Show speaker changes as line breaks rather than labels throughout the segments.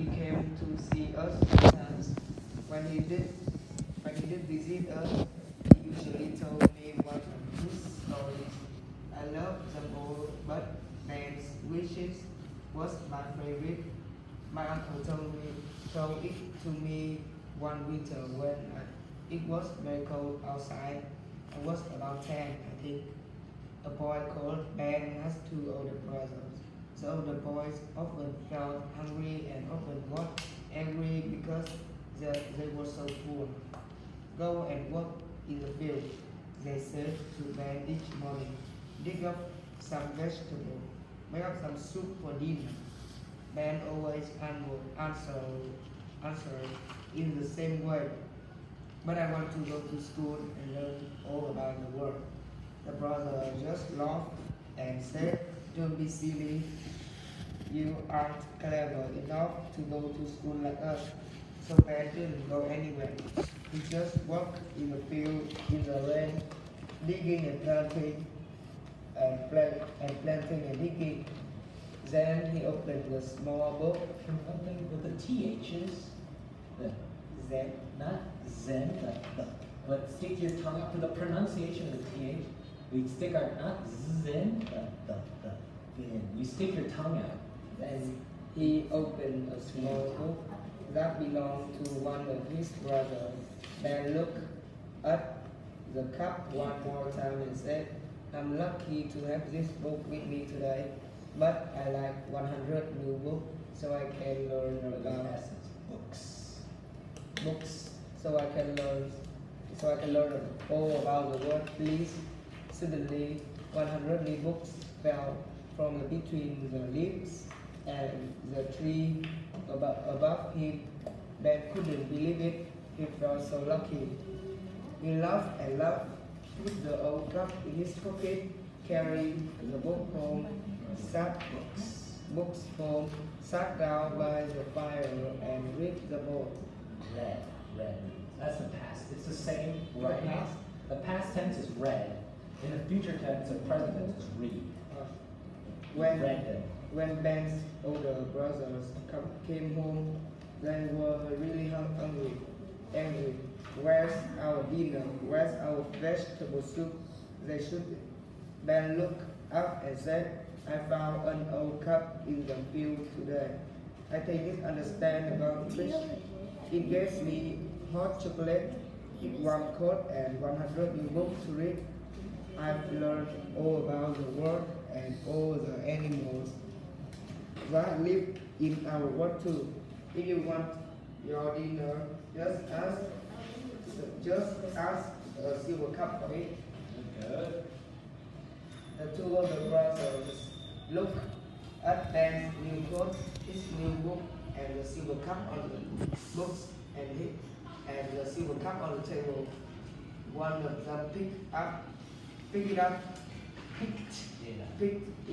he came to see us sometimes. When he did, when he did visit us, he usually told me one of his stories. I loved them all, but Ben's wishes was my favorite. My uncle told it to me one winter when it was very cold outside. I was about 10, I think. A boy called Ben has two older brothers. The older boys often felt hungry and often got angry because they were so poor. Go and work in the field, they said to Ben each morning. Dig up some vegetables, make up some soup for dinner. Ben always answered in the same way. But I want to go to school and learn all about the world. The brother just laughed and said, don't be silly, you aren't clever enough to go to school like us. So Ben didn't go anywhere. He just worked in the field in the rain, digging and planting and digging. Then he opened a small book.
Something with the THs. The Zen, not Zen, but stick your tongue out for the pronunciation of the TH. We stick our, not Zen, Then. You stick your tongue out.
Then he opened a small book that belonged to one of his brothers. Ben looked at the cup one more time and said, I'm lucky to have this book with me today, but I like 100 new books so I can learn about books so I can learn all about the world, please. Suddenly 100 new books fell from between the leaves and the tree above him. Ben couldn't believe it. He felt so lucky. He laughed and laughed, put the old cup in his pocket, carried the book home, sat down by the fire and read the book.
Read. That's the past. It's the same right now. The past tense is read. In the future tense, the present tense is read.
When Ben's older brothers came home, they were really hungry, angry. Where's our dinner? Where's our vegetable soup? They shouted. Ben looked up and said, I found an old cup in the field today. I think it's understandable fish. It gave me hot chocolate, one coat, and 100 new books to read. I've learned all about the world and all the animals that live in our world too. If you want your dinner, just ask a silver cup for it.
Good.
The two older brothers looked at Ben's new coat, his new book, and the silver cup on the books and the silver cup on the table. One of them picked it up. He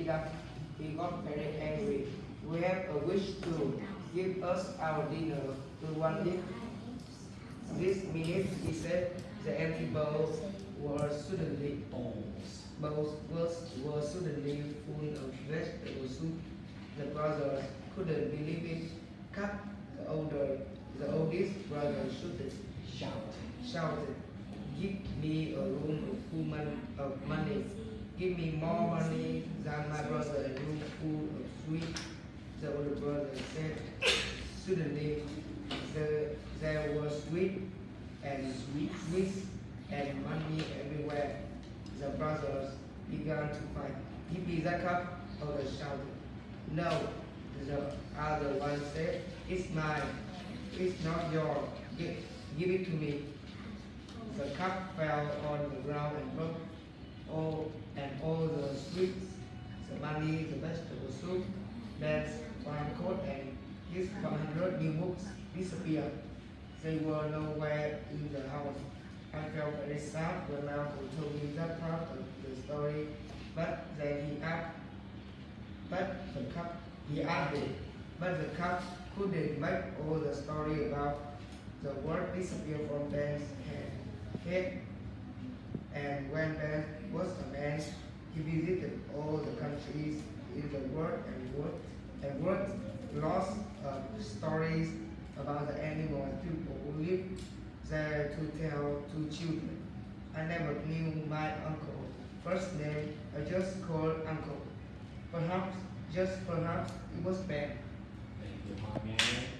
got very angry. We have a wish to give us our dinner. We want it this minute, he said. The empty bowls were suddenly full of vegetable soup. The brothers couldn't believe it. Cut, the oldest brother shouted, give me a room of money. Give me more money than my brother, a room full of sweets. The older brother said. Suddenly, there was sweets and money everywhere. The brothers began to fight. Give me that cup, older shouted. No, the other one said, it's mine. It's not yours. Give it to me. The cup fell on the ground and broke. All the sweets, the money, the vegetable soup, Ben's one coat, and his 100 new books disappeared. They were nowhere in the house. I felt very sad when my uncle told me that part of the story, but then he added, but the cup couldn't make all the story about the word disappear from Ben's head. And when Ben was a man, he visited all the countries in the world and worked lost stories about the animals people who live there to tell to children. I never knew my uncle. First name I just called uncle. Perhaps, just perhaps, it was bad.
Thank you, Hoang.